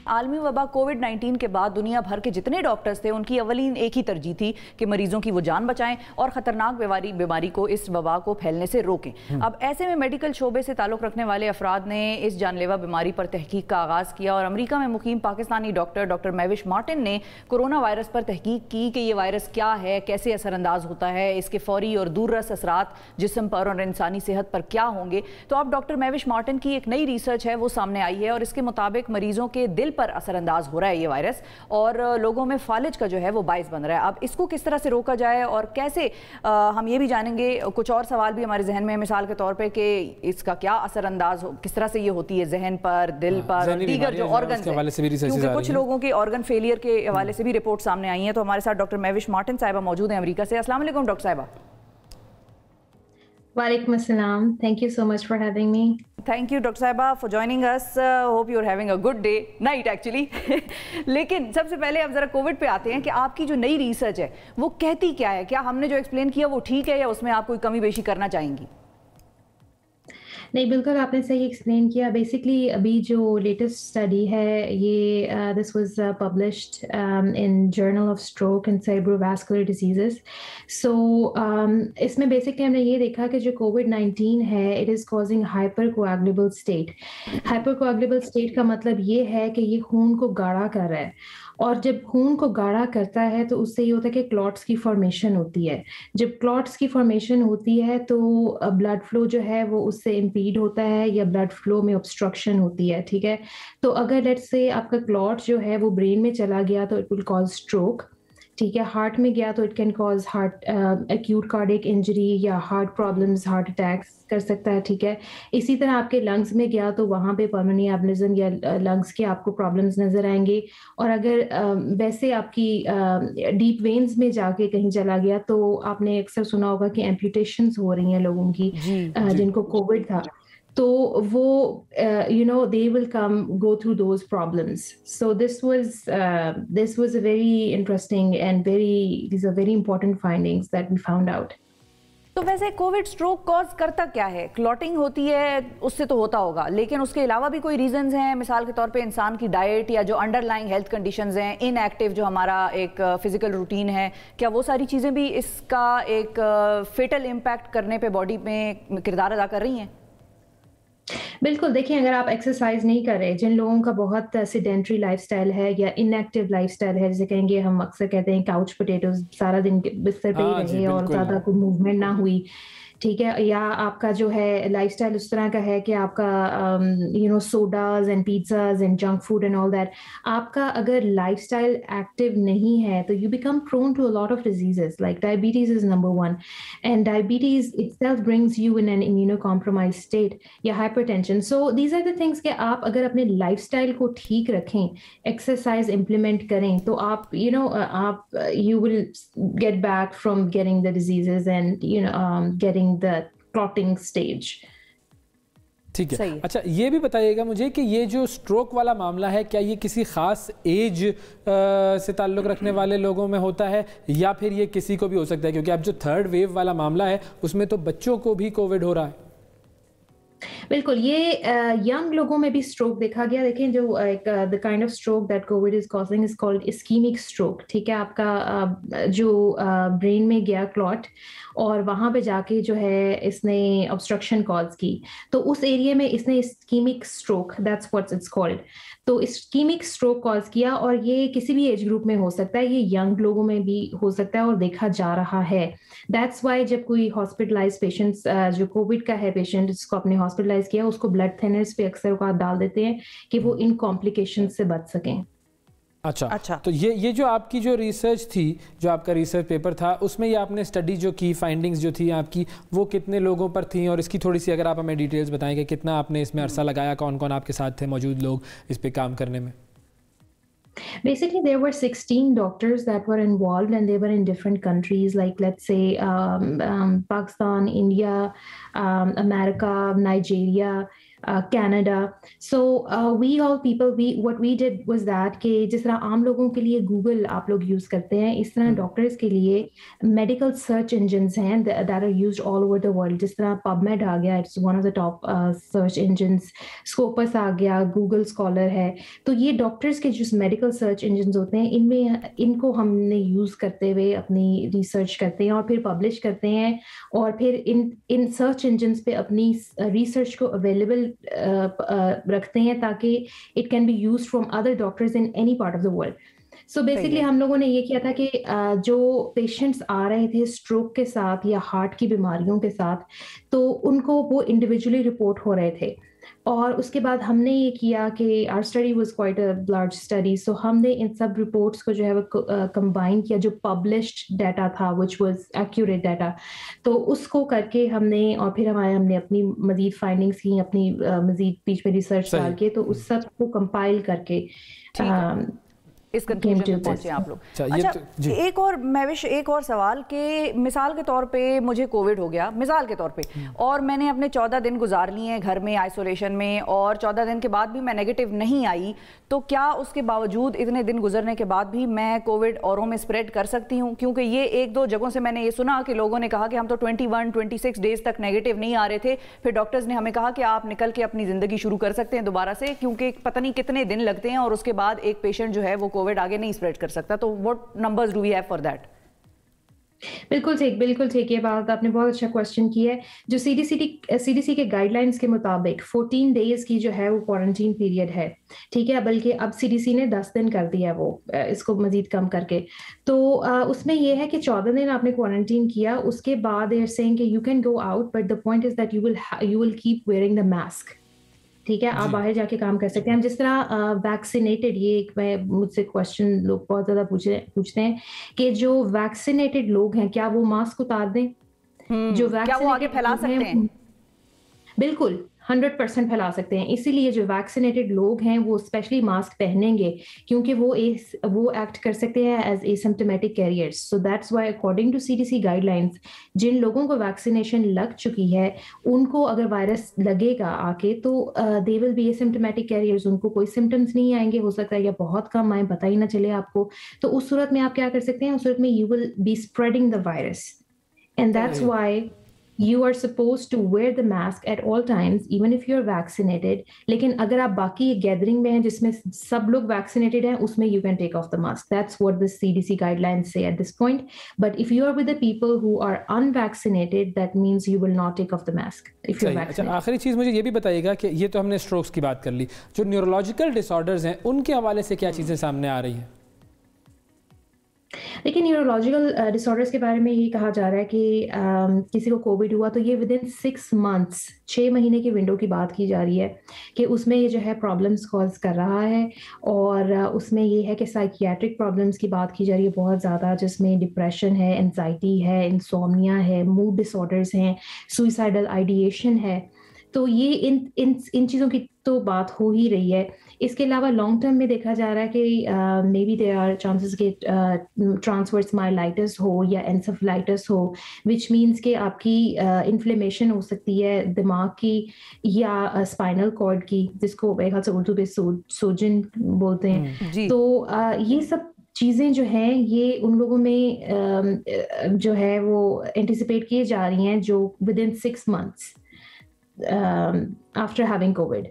आलमी वबा कोविड-19 के बाद दुनिया भर के जितने डॉक्टर्स थे उनकी अवलीन एक ही तरजीह थी कि मरीजों की वो जान बचाएं और ख़तरनाक बीमारी को, इस वबा को फैलने से रोकें। अब ऐसे में मेडिकल शोबे से ताल्लुक़ रखने वाले अफराद ने इस जानलेवा बीमारी पर तहकीक का आगाज़ किया और अमरीका में मुकीम पाकिस्तानी डॉक्टर मैविश मार्टिन ने कोरोना वायरस पर तहकीक की कि ये वायरस क्या है, कैसे असरअंदाज होता है, इसके फौरी और दूररस असरात जिस्म पर और इंसानी सेहत पर क्या होंगे। तो अब डॉक्टर मैविश मार्टिन की एक नई रिसर्च है वो सामने आई है और इसके मुताबिक मरीजों के दिल पर असरअंदाज हो रहा है ये वायरस और लोगों में फालिज का जो है वो बाइस बन रहा है। अब इसको किस तरह से रोका जाए और कैसे हम ये भी जानेंगे। कुछ और सवाल भी हमारे जहन में, मिसाल के तौर पे कि इसका क्या असरअंदाज किस तरह से ये होती है जहन पर, दिल पर और दीगर जो ऑर्गन है, क्योंकि कुछ लोगों के ऑर्गन फेलियर के हवाले से भी रिपोर्ट सामने आई है। तो हमारे साथ डॉक्टर मैविश मार्टिन साहिबा मौजूद हैं अमेरिका से। अस्सलाम वालेकुम डॉक्टर साहिबा। Walaikum assalam. Thank you so much for having me. Thank you doctor साहिबा for joining us. Hope you are having a good day, night actually. लेकिन सबसे पहले अब ज़रा कोविड पे आते हैं कि आपकी जो नई रिसर्च है वो कहती क्या है, क्या हमने जो एक्सप्लेन किया वो ठीक है या उसमें आप कोई कमी बेशी करना चाहेंगी? नहीं, बिल्कुल आपने सही एक्सप्लेन किया। बेसिकली अभी जो लेटेस्ट स्टडी है ये this was published in journal of stroke and cerebrovascular diseases. So इसमें बेसिकली हमने ये देखा कि जो कोविड-19 है it is causing hypercoagulable state. Hypercoagulable state का मतलब ये है कि ये खून को गाढ़ा कर रहा है और जब खून को गाढ़ा करता है तो उससे ये होता है कि क्लॉट्स की फॉर्मेशन होती है। जब क्लॉट्स की फॉर्मेशन होती है तो ब्लड फ्लो जो है वो उससे इम्पीड होता है या ब्लड फ्लो में ऑब्स्ट्रक्शन होती है, ठीक है। तो अगर लेट्स से आपका क्लॉट जो है वो ब्रेन में चला गया तो इट विल कॉज स्ट्रोक, ठीक है। हार्ट में गया तो it can cause heart acute cardiac injury या हार्ट प्रॉब्लम्स, हार्ट अटैक्स कर सकता है, ठीक है। इसी तरह आपके लंग्स में गया तो वहाँ पे पल्मोनरी एम्बोलिज्म या लंग्स के आपको प्रॉब्लम्स नजर आएंगे। और अगर वैसे आपकी डीप वेन्स में जाके कहीं चला गया तो आपने अक्सर सुना होगा कि एम्पुटेशंस हो रही हैं लोगों की जिनको कोविड था, तो वो they will go through those problems. So this was a very interesting and these are very important findings that we found out. तो वैसे कोविड स्ट्रोक कॉज करता क्या है? क्लॉटिंग होती है उससे तो होता होगा, लेकिन उसके अलावा भी कोई रीजंस हैं? मिसाल के तौर पे इंसान की डाइट या जो अंडरलाइंग हेल्थ कंडीशंस हैं, इनएक्टिव जो हमारा एक फिजिकल रूटीन है, क्या वो सारी चीज़ें भी इसका एक फेटल इम्पैक्ट करने पे बॉडी में किरदार अदा कर रही हैं? बिल्कुल, देखिए अगर आप एक्सरसाइज नहीं कर रहे, जिन लोगों का बहुत सेडेंटरी लाइफस्टाइल है या इनएक्टिव लाइफस्टाइल है, जैसे कहेंगे हम अक्सर कहते हैं काउच पोटैटोज, सारा दिन बिस्तर पे ही रहे और ज्यादा कोई मूवमेंट ना हुई, ठीक है। या आपका जो है लाइफस्टाइल उस तरह का है कि आपका sodas and pizzas and junk food and all that, आपका अगर लाइफस्टाइल एक्टिव नहीं है तो you become prone to a lot of diseases like diabetes is number 1 and diabetes itself brings you in an immunocompromise state या hypertension. So these are the things कि आप अगर अपने लाइफस्टाइल को ठीक रखें, एक्सरसाइज इम्प्लीमेंट करें तो आप you will get back from getting the diseases and getting the clotting stage. ठीक है। अच्छा ये भी बताइएगा मुझे कि ये जो स्ट्रोक वाला मामला है क्या ये किसी खास एज से ताल्लुक़ रखने वाले लोगों में होता है या फिर ये किसी को भी हो सकता है? क्योंकि अब जो थर्ड वेव वाला मामला है उसमें तो बच्चों को भी कोविड हो रहा है। बिल्कुल, ये यंग लोगों में भी स्ट्रोक देखा गया। देखें जो the kind of stroke that Covid is causing is called ischaemic stroke, ठीक है। आपका जो ब्रेन में गया क्लॉट और वहां पे जाके जो है इसने ऑब्स्ट्रक्शन कॉज की, तो उस एरिया में इसने ischaemic stroke, that's what it's called, तो इस्कीमिक स्ट्रोक कॉज किया और ये किसी भी एज ग्रुप में हो सकता है, ये यंग लोगों में भी हो सकता है और देखा जा रहा है। दैट्स वाई जब कोई हॉस्पिटलाइज पेशेंट्स जो कोविड का है पेशेंट जिसको आपने हॉस्पिटलाइज किया उसको ब्लड थिनर्स पे अक्सर औकात डाल देते हैं कि वो इन कॉम्प्लिकेशन से बच सकें। अच्छा, तो ये जो आपकी जो रिसर्च थी, जो आपका रिसर्च पेपर था, उसमें ये आपने स्टडी जो की, फाइंडिंग्स जो थी आपकी, वो कितने लोगों पर थी और इसकी थोड़ी सी अगर आप हमें डिटेल्स बताएं कि कितना आपने इसमें अरसा लगाया, कौन कौन आपके साथ थे मौजूद लोग इस पे काम करने में? Basically, there were 16 doctors that were involved and they were in different countries like let's say Pakistan, India, America, Nigeria, Canada. So we all people, what we did was that कि जिस तरह आम लोगों के लिए Google आप लोग use करते हैं, इस तरह डॉक्टर्स के लिए मेडिकल सर्च इंजन्स हैं that are used all over the world. जिस तरह PubMed आ गया, it's one of the top search engines. Scopus आ गया, Google Scholar है. तो ये डॉक्टर्स के जो मेडिकल सर्च इंजन्स होते हैं, इनको हमने यूज करते हुए अपनी रिसर्च करते हैं और फिर पब्लिश करते हैं, और फिर इन सर्च इंजन्स पे अपनी रिसर्च को अवेलेबल रखते हैं ताकि it can be used from other doctors in any part of the world. So basically हम लोगों ने ये किया था कि जो पेशेंट्स आ रहे थे स्ट्रोक के साथ या हार्ट की बीमारियों के साथ, तो उनको वो इंडिविजुअली रिपोर्ट हो रहे थे, और उसके बाद हमने ये किया कि our study was quite a large study, so हमने इन सब रिपोर्ट्स को जो है वो कंबाइन किया, जो पब्लिश्ड डाटा था व्हिच वाज एक्यूरेट डाटा, तो उसको करके हमने, और फिर हमने अपनी मजीद फाइंडिंग्स की, अपनी मजीद बीच में रिसर्च डाल के, तो उस सब को कंपाइल करके इस कंक्लूजन में पहुंचे आप लोग. अच्छा, एक और महविश, एक और सवाल कि मिसाल के तौर पे मुझे कोविड हो गया, मिसाल के तौर पे, और मैंने अपने 14 दिन गुजार लिए हैं घर में आइसोलेशन में, और 14 दिन के बाद भी मैं नेगेटिव नहीं आई, तो क्या उसके बावजूद इतने दिन गुजरने के बाद भी मैं कोविड औरों में स्प्रेड कर सकती हूँ? क्योंकि ये एक दो जगहों से मैंने ये सुना कि लोगों ने कहा कि हम तो 21-26 डेज तक नेगेटिव नहीं आ रहे थे, फिर डॉक्टर्स ने हमें कहा कि आप निकल के अपनी ज़िंदगी शुरू कर सकते हैं दोबारा से, क्योंकि पता नहीं कितने दिन लगते हैं, और उसके बाद एक पेशेंट जो है वो कोविड आगे नहीं स्प्रेड कर सकता. तो what numbers do we have for that? बिल्कुल ठीक, ये बात आपने बहुत अच्छा क्वेश्चन किया है. जो सीडीसी के गाइडलाइंस के मुताबिक 14 डेज की जो है वो क्वारंटीन पीरियड है, ठीक है, बल्कि अब सीडीसी ने 10 दिन कर दिया है वो, इसको मजीद कम करके. तो उसमें ये है कि 14 दिन आपने क्वारंटीन किया, उसके बाद दे आर सेइंग कि you can go out, but the point is that you will keep wearing the mask. ठीक है, आप बाहर जाके काम कर सकते हैं. हम जिस तरह वैक्सीनेटेड, ये एक मुझसे क्वेश्चन लोग बहुत ज्यादा पूछते हैं कि जो वैक्सीनेटेड लोग हैं क्या वो मास्क उतार दें? जो क्या वो आगे फैला सकते हैं? बिल्कुल 100% फैला सकते हैं. इसीलिए जो वैक्सीनेटेड लोग हैं वो स्पेशली मास्क पहनेंगे, क्योंकि वो एक्ट कर सकते हैं as asymptomatic carriers. So that's why according to CDC guidelines, जिन लोगों को वैक्सीनेशन लग चुकी है उनको अगर वायरस लगेगा आके, तो they will be asymptomatic carriers. उनको कोई सिम्टम्स नहीं आएंगे, हो सकता है या बहुत कम आए, पता ही ना चले आपको. तो उस सूरत में आप क्या कर सकते हैं? उस सूरत में you will be spreading the virus, and that's why you are supposed to wear the mask at all times even if you're vaccinated. लेकिन अगर आप बाकी गैदरिंग में हैं जिसमें सब लोग वैक्सीनेटेड हैं, उसमें you can take off the mask. That's what the CDC guidelines say at this point. But if you are with the people who are unvaccinated, that means you will not take off the mask if you're vaccinated. अच्छा, आखिरी चीज़ मुझे ये भी बताइएगा कि ये तो हमने स्ट्रोक्स की बात कर ली, जो न्यूरोलॉजिकल डिसऑर्डर्स हैं उनके हवाले से क्या चीज़ें सामने आ रही हैं? लेकिन न्यूरोलॉजिकल डिसऑर्डर्स के बारे में ये कहा जा रहा है कि किसी को कोविड हुआ तो ये विद इन 6 months, 6 महीने की विंडो की बात की जा रही है कि उसमें ये जो है प्रॉब्लम्स कॉज कर रहा है. और उसमें ये है कि साइकियाट्रिक प्रॉब्लम्स की बात की जा रही है बहुत ज़्यादा, जिसमें डिप्रेशन है, एंजाइटी है, इंसोम्निया है, मूड डिसऑर्डर्स हैं, सुइसाइडल आइडिएशन है. तो ये इन चीज़ों की तो बात हो ही रही है. इसके अलावा लॉन्ग टर्म में देखा जा रहा है कि maybe there are chances कि ट्रांसवर्स माइलाइटिस हो या एंसेफेलाइटिस हो, विच मीन्स कि आपकी इन्फ्लेमेशन हो सकती है दिमाग की या स्पाइनल कॉर्ड की, जिसको मेरे ख्याल से उर्दू में सोजन बोलते हैं. तो ये सब चीज़ें जो हैं ये उन लोगों में जो है वो एंटिसिपेट किए जा रही हैं जो with in 6 months after having COVID.